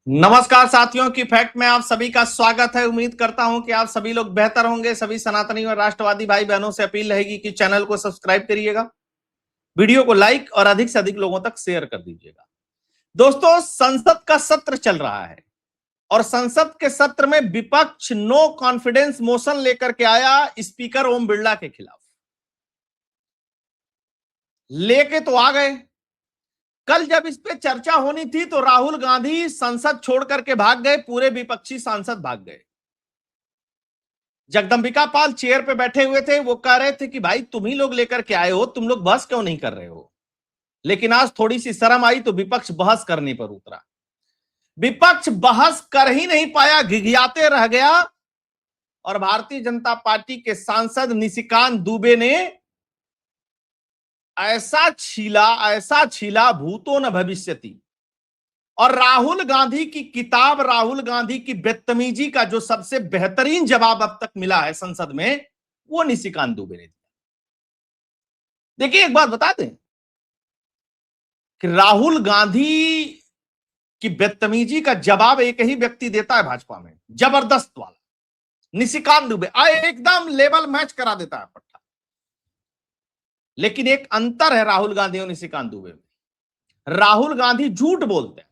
नमस्कार साथियों की फैक्ट में आप सभी का स्वागत है। उम्मीद करता हूं कि आप सभी लोग बेहतर होंगे। सभी सनातनी और राष्ट्रवादी भाई बहनों से अपील रहेगी कि चैनल को सब्सक्राइब करिएगा, वीडियो को लाइक और अधिक से अधिक लोगों तक शेयर कर दीजिएगा। दोस्तों, संसद का सत्र चल रहा है और संसद के सत्र में विपक्ष नो कॉन्फिडेंस मोशन लेकर के आया स्पीकर ओम बिरला के खिलाफ। लेके तो आ गए। कल जब इस पे चर्चा होनी थी तो राहुल गांधी संसद छोड़ करके भाग गए, पूरे विपक्षी सांसद भाग गए। जगदंबिका पाल चेयर पे बैठे हुए थे, वो कह रहे थे कि भाई तुम ही लोग लेकर के आए हो, तुम लोग बहस क्यों नहीं कर रहे हो। लेकिन आज थोड़ी सी शर्म आई तो विपक्ष बहस करने पर उतरा। विपक्ष बहस कर ही नहीं पाया, घिघियाते रह गया और भारतीय जनता पार्टी के सांसद निशिकांत दुबे ने ऐसा छीला भूतो न भविष्यति। और राहुल गांधी की किताब, राहुल गांधी की बदतमीजी का जो सबसे बेहतरीन जवाब अब तक मिला है संसद में, वो निशिकांत दुबे ने दिया। देखिए, एक बात बता दें कि राहुल गांधी की बदतमीजी का जवाब एक ही व्यक्ति देता है भाजपा में, जबरदस्त वाला, निशिकांत दुबे। एकदम लेवल मैच करा देता है पट्टा। लेकिन एक अंतर है राहुल गांधी और निशिकांत दुबे में। राहुल गांधी झूठ बोलते हैं,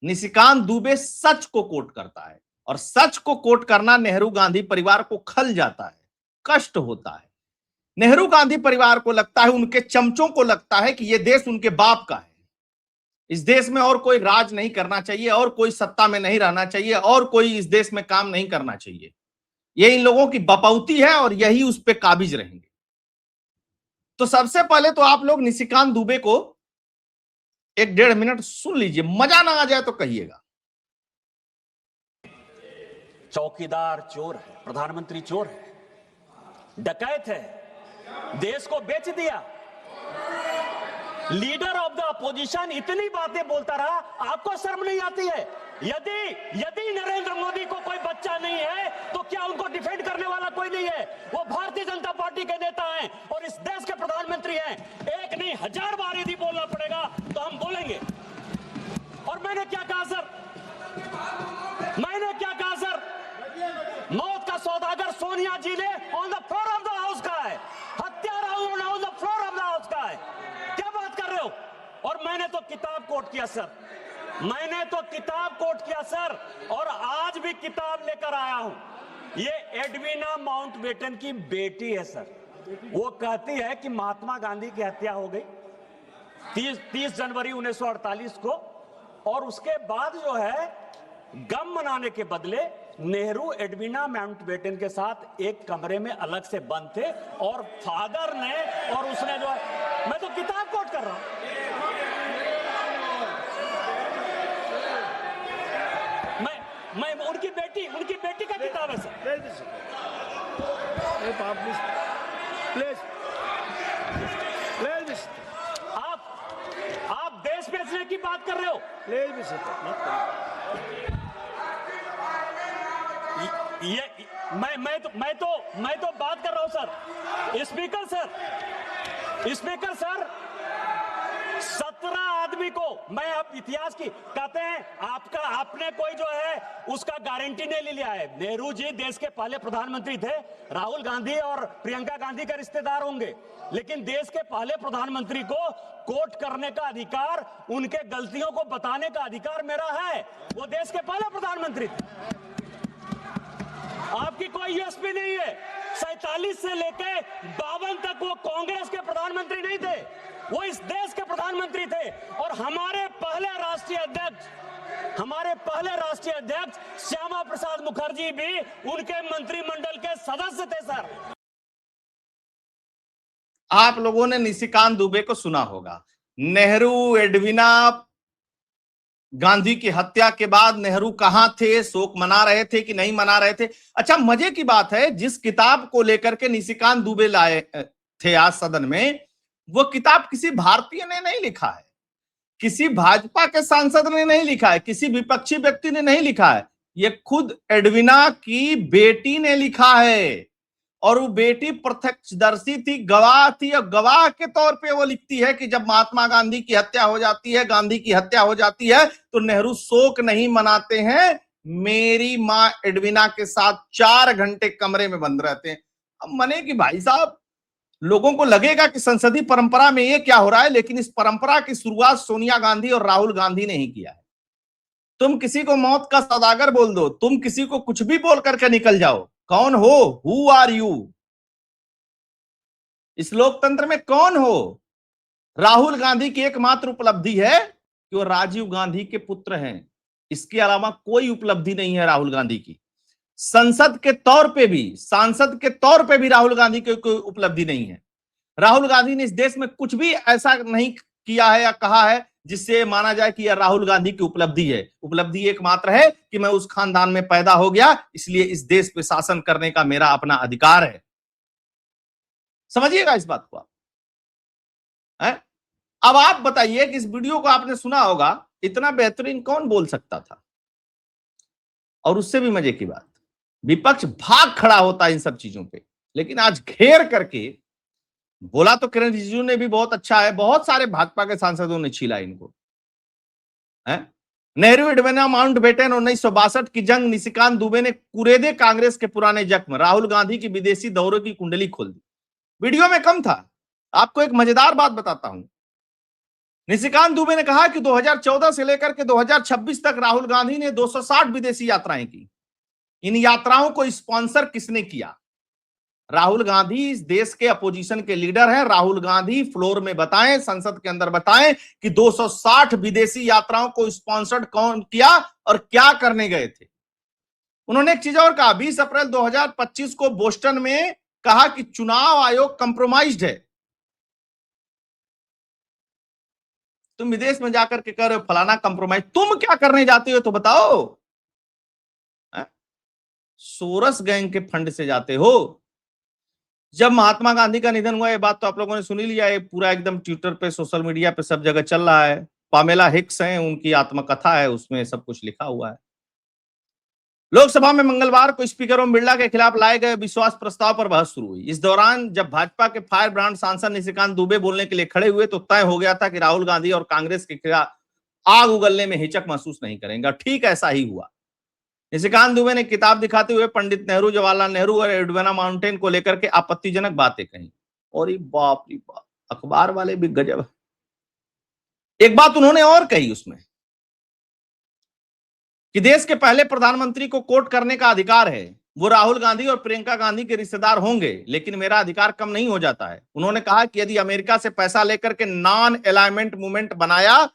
निशिकांत दुबे सच को कोट करता है। और सच को कोट करना नेहरू गांधी परिवार को खल जाता है, कष्ट होता है। नेहरू गांधी परिवार को लगता है, उनके चमचों को लगता है कि यह देश उनके बाप का है। इस देश में और कोई राज नहीं करना चाहिए, और कोई सत्ता में नहीं रहना चाहिए, और कोई इस देश में काम नहीं करना चाहिए। ये इन लोगों की बपौती है और यही उस पर काबिज रहेंगे। तो सबसे पहले तो आप लोग निशिकांत दुबे को 1-1.5 मिनट सुन लीजिए, मजा ना आ जाए तो कहिएगा। चौकीदार चोर है, प्रधानमंत्री चोर है, डकैत है, देश को बेच दिया। लीडर ऑफ द अपोजिशन इतनी बातें बोलता रहा, आपको शर्म नहीं आती है? यदि नरेंद्र मोदी को कोई बच्चा नहीं है तो क्या उनको डिफेंड करने वाला कोई नहीं है? वो भारतीय जनता पार्टी के नेता हैं और इस देश के प्रधानमंत्री हैं। एक नहीं 1000 बार यदि बोलना पड़ेगा तो हम बोलेंगे। और मैंने क्या कहा सर? मौत का सौदागर सोनिया जी ने on the floor of the house का है, हत्यारा on the floor of the house का है। क्या बात कर रहे हो? और मैंने तो किताब कोट किया सर, और आज भी किताब लेकर आया हूं। ये एडवीना माउंटबेटन की बेटी है सर। वो कहती है कि महात्मा गांधी की हत्या हो गई 30 जनवरी 1948 को, और उसके बाद जो है गम मनाने के बदले नेहरू एडवीना माउंटबेटन के साथ एक कमरे में अलग से बंद थे, और फादर ने और उसने जो है, मैं तो किताब कोट कर रहा हूं। मैं उनकी बेटी का किताब है सर। प्लीज आप देश बेचने की बात कर रहे हो? मैं तो बात कर रहा हूं सर। स्पीकर सर 17 आदमी को, मैं अब इतिहास की कहते हैं, आपने कोई जो है उसका गारंटी नहीं ले लिया है। नेहरू जी देश के पहले प्रधानमंत्री थे। राहुल गांधी और प्रियंका गांधी का रिश्तेदार होंगे, लेकिन देश के पहले प्रधानमंत्री को कोट करने का अधिकार, उनके गलतियों को बताने का अधिकार मेरा है। वो देश के पहले प्रधानमंत्री थे। आपकी कोई यूएसपी नहीं है। 47 से लेकर 52 तक वो कांग्रेस के प्रधानमंत्री नहीं थे, वो इस देश के प्रधानमंत्री थे। और हमारे पहले राष्ट्रीय अध्यक्ष श्यामा प्रसाद मुखर्जी भी उनके मंत्रिमंडल के सदस्य थे सर। आप लोगों ने निशिकांत दुबे को सुना होगा। नेहरू एडवीना गांधी की हत्या के बाद नेहरू कहां थे, शोक मना रहे थे कि नहीं मना रहे थे? अच्छा, मजे की बात है, जिस किताब को लेकर के निशिकांत दुबे लाए थे आज सदन में, वो किताब किसी भारतीय ने नहीं लिखा है, किसी भाजपा के सांसद ने नहीं लिखा है, किसी विपक्षी व्यक्ति ने नहीं लिखा है। ये खुद एडवीना की बेटी ने लिखा है। और वो बेटी प्रत्यक्षदर्शी थी, गवाह थी, और गवाह के तौर पे वो लिखती है कि जब महात्मा गांधी की हत्या हो जाती है, गांधी की हत्या हो जाती है, तो नेहरू शोक नहीं मनाते हैं, मेरी मां एडविना के साथ 4 घंटे कमरे में बंद रहते हैं। अब मने कि भाई साहब, लोगों को लगेगा कि संसदीय परंपरा में ये क्या हो रहा है, लेकिन इस परंपरा की शुरुआत सोनिया गांधी और राहुल गांधी ने ही किया है। तुम किसी को मौत का सौदागर बोल दो, तुम किसी को कुछ भी बोल करके निकल जाओ, कौन हो, हु आर यू, इस लोकतंत्र में कौन हो। राहुल गांधी की एकमात्र उपलब्धि है कि वो राजीव गांधी के पुत्र हैं, इसके अलावा कोई उपलब्धि नहीं है राहुल गांधी की। संसद के तौर पे भी, सांसद के तौर पे भी राहुल गांधी की कोई उपलब्धि नहीं है। राहुल गांधी ने इस देश में कुछ भी ऐसा नहीं किया है या कहा है जिससे माना जाए कि यह राहुल गांधी की उपलब्धि है। उपलब्धि एकमात्र है कि मैं उस खानदान में पैदा हो गया, इसलिए इस देश पे शासन करने का मेरा अपना अधिकार है। समझिएगा इस बात को आप है? अब आप बताइए कि इस वीडियो को आपने सुना होगा, इतना बेहतरीन कौन बोल सकता था। और उससे भी मजे की बात, विपक्ष भाग खड़ा होता है इन सब चीजों पे, लेकिन आज घेर करके बोला तो किरण रिजिजू ने भी बहुत अच्छा है, बहुत सारे भाजपा के सांसदों ने छीला इनको है। नेहरू एडवेना माउंटबेटन 1962 की जंग, निशिकांत दुबे ने कुरेदे कांग्रेस के पुराने जख्म, राहुल गांधी की विदेशी दौरे की कुंडली खोल दी। वीडियो में कम था, आपको एक मजेदार बात बताता हूं। निशिकांत दुबे ने कहा कि 2014 से लेकर के 2026 तक राहुल गांधी ने 260 विदेशी यात्राएं की। इन यात्राओं को स्पॉन्सर किसने किया? राहुल गांधी इस देश के अपोजिशन के लीडर हैं। राहुल गांधी फ्लोर में बताएं, संसद के अंदर बताएं कि 260 विदेशी यात्राओं को स्पॉन्सर्ड कौन किया और क्या करने गए थे। उन्होंने एक चीज और कहा, 20 अप्रैल 2025 को बोस्टन में कहा कि चुनाव आयोग कंप्रोमाइज्ड है। तुम विदेश में जाकर के कह रहे हो फलाना कंप्रोमाइज, तुम क्या करने जाते हो तो बताओ। सोरस गैंग के फंड से जाते हो। जब महात्मा गांधी का निधन हुआ, ये बात तो आप लोगों ने सुनी लिया, ये पूरा एकदम ट्विटर पे, सोशल मीडिया पे सब जगह चल रहा है। पामेला हिक्स हैं, उनकी आत्मकथा है, उसमें सब कुछ लिखा हुआ है। लोकसभा में मंगलवार को स्पीकर ओम बिरला के खिलाफ लाए गए विश्वास प्रस्ताव पर बहस शुरू हुई। इस दौरान जब भाजपा के फायर ब्रांड सांसद निशिकांत दुबे बोलने के लिए खड़े हुए तो तय हो गया था कि राहुल गांधी और कांग्रेस के खिलाफ आग उगलने में हिचक महसूस नहीं करेंगे। ठीक ऐसा ही हुआ। निशिकांत दुबे ने किताब दिखाते हुए पंडित नेहरू, जवाहरलाल नेहरू और एडवेना माउंटेन को लेकर के आपत्तिजनक बातें कही। और ये बाप रे बाप, अखबार वाले भी गजब। एक बात उन्होंने और कही उसमें कि देश के पहले प्रधानमंत्री को कोर्ट करने का अधिकार है। वो राहुल गांधी और प्रियंका गांधी के रिश्तेदार होंगे, लेकिन मेरा अधिकार कम नहीं हो जाता है। उन्होंने कहा कि यदि अमेरिका से पैसा लेकर के नॉन अलाइनमेंट मूवमेंट बनाया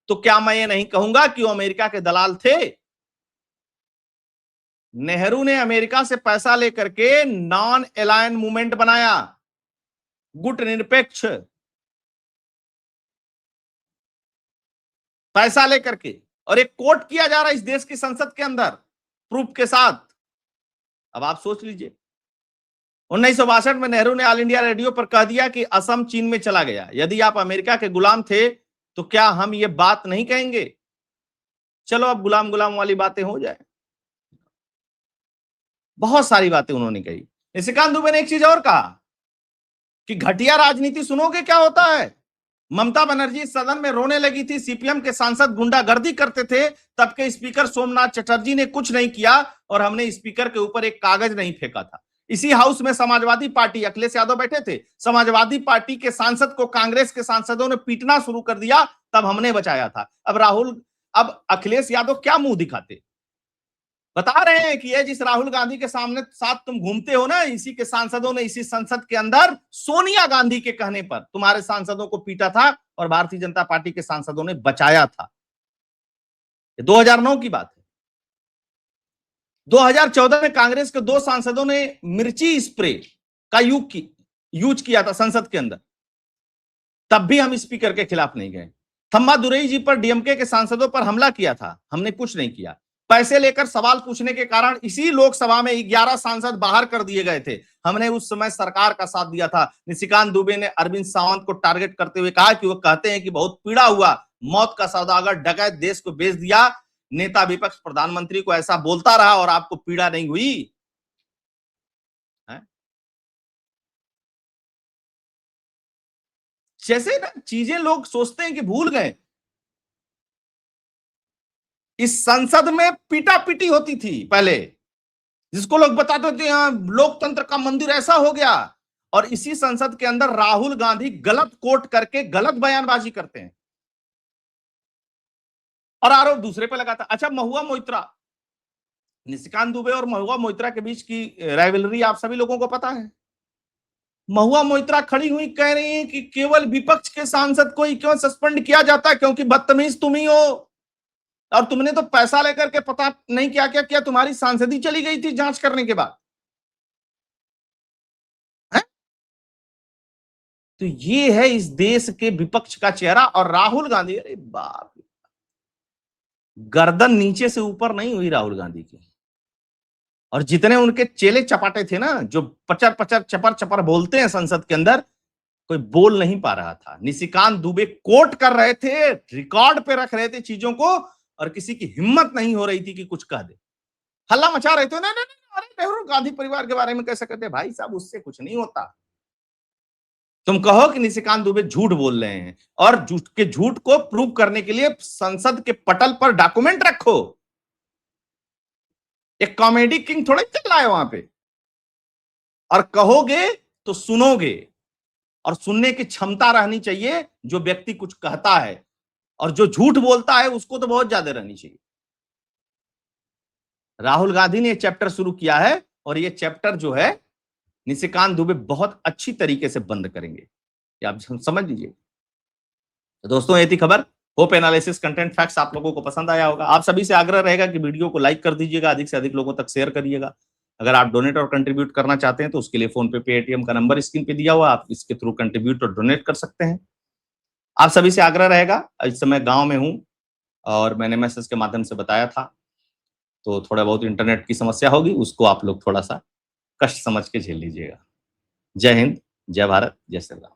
तो क्या मैं ये नहीं कहूंगा कि वो अमेरिका के दलाल थे? नेहरू ने अमेरिका से पैसा लेकर के नॉन अलाइन मूवमेंट बनाया, गुट निरपेक्ष, पैसा लेकर के, और एक कोर्ट किया जा रहा है इस देश की संसद के अंदर प्रूफ के साथ। अब आप सोच लीजिए, 1962 में नेहरू ने ऑल इंडिया रेडियो पर कह दिया कि असम चीन में चला गया। यदि आप अमेरिका के गुलाम थे तो क्या हम ये बात नहीं कहेंगे? चलो अब गुलाम गुलाम वाली बातें हो जाए। बहुत सारी बातें उन्होंने कही। निशिकांत दुबे ने एक चीज और कहा कि घटिया राजनीति सुनोगे क्या होता है। ममता बनर्जी सदन में रोने लगी थी, सीपीएम के सांसद गुंडागर्दी करते थे, तब के स्पीकर सोमनाथ चटर्जी ने कुछ नहीं किया और हमने स्पीकर के ऊपर एक कागज नहीं फेंका था। इसी हाउस में समाजवादी पार्टी, अखिलेश यादव बैठे थे, समाजवादी पार्टी के सांसद को कांग्रेस के सांसदों ने पीटना शुरू कर दिया, तब हमने बचाया था। अब अखिलेश यादव क्या मुंह दिखाते? बता रहे हैं कि ये जिस राहुल गांधी के सामने साथ तुम घूमते हो ना, इसी के सांसदों ने इसी संसद के अंदर सोनिया गांधी के कहने पर तुम्हारे सांसदों को पीटा था और भारतीय जनता पार्टी के सांसदों ने बचाया था। ये 2009 की बात है। 2014 में कांग्रेस के 2 सांसदों ने मिर्ची स्प्रे का यूज किया था संसद के अंदर, तब भी हम स्पीकर के खिलाफ नहीं गए। थम्मा दुरई जी पर डीएमके के सांसदों पर हमला किया था, हमने कुछ नहीं किया। पैसे लेकर सवाल पूछने के कारण इसी लोकसभा में 11 सांसद बाहर कर दिए गए थे, हमने उस समय सरकार का साथ दिया था। निशिकांत दुबे ने अरविंद सावंत को टारगेट करते हुए कहा कि वो कहते हैं कि बहुत पीड़ा हुआ, मौत का सौदागर, डकैत, देश को बेच दिया। नेता विपक्ष प्रधानमंत्री को ऐसा बोलता रहा और आपको पीड़ा नहीं हुई है? जैसे ना चीजें लोग सोचते हैं कि भूल गए। इस संसद में पीटा पीटी होती थी पहले, जिसको लोग बताते थे यहाँ लोकतंत्र का मंदिर ऐसा हो गया, और इसी संसद के अंदर राहुल गांधी गलत कोट करके गलत बयानबाजी करते हैं और आरोप दूसरे पे लगाता। अच्छा, महुआ मोइत्रा, निशिकांत दुबे और महुआ मोइत्रा के बीच की राइवलरी आप सभी लोगों को पता है। महुआ मोइत्रा खड़ी हुई कह रही है कि केवल विपक्ष के सांसद को ही क्यों सस्पेंड किया जाता है, क्योंकि बदतमीज तुम ही हो, और तुमने तो पैसा लेकर के पता नहीं क्या क्या किया, तुम्हारी सांसदी चली गई थी जांच करने के बाद। है? तो ये है इस देश के विपक्ष का चेहरा। और राहुल गांधी, अरे बाप, गर्दन नीचे से ऊपर नहीं हुई राहुल गांधी की। और जितने उनके चेले चपाटे थे ना, जो पचर पचर चपर चपर बोलते हैं संसद के अंदर, कोई बोल नहीं पा रहा था। निशिकांत दुबे कोट कर रहे थे, रिकॉर्ड पे रख रहे थे चीजों को, और किसी की हिम्मत नहीं हो रही थी कि कुछ कह दे। हल्ला मचा रहे थे, नहीं, अरे नेहरू गांधी परिवार के बारे में कैसे कहते? भाई साहब, उससे कुछ नहीं होता। तुम कहो कि निशिकांत दुबे झूठ बोल रहे हैं, और झूठ को प्रूव करने के लिए संसद के पटल पर डॉक्यूमेंट रखो। एक कॉमेडी किंग थोड़ा चल रहा है वहां पे, और कहोगे तो सुनोगे, और सुनने की क्षमता रहनी चाहिए। जो व्यक्ति कुछ कहता है और जो झूठ बोलता है, उसको तो बहुत ज्यादा रहनी चाहिए। राहुल गांधी ने ये चैप्टर शुरू किया है, और ये चैप्टर जो है निशिकांत दुबे बहुत अच्छी तरीके से बंद करेंगे, ये आप समझ लीजिए। तो दोस्तों, ये थी खबर। होप एनालिसिस कंटेंट फैक्ट्स आप लोगों को पसंद आया होगा। आप सभी से आग्रह रहेगा कि वीडियो को लाइक कर दीजिएगा, अधिक से अधिक लोगों तक शेयर करिएगा। अगर आप डोनेट और कंट्रीब्यूट करना चाहते हैं तो उसके लिए फोन पे पेटीएम का नंबर स्क्रीन पे दिया हुआ, आप इसके थ्रू कंट्रीब्यूट और डोनेट कर सकते हैं। आप सभी से आग्रह रहेगा, इस समय गांव में हूं और मैंने मैसेज के माध्यम से बताया था, तो थोड़ा बहुत इंटरनेट की समस्या होगी, उसको आप लोग थोड़ा सा कष्ट समझ के झेल लीजिएगा। जय हिंद, जय भारत, जय श्री राम।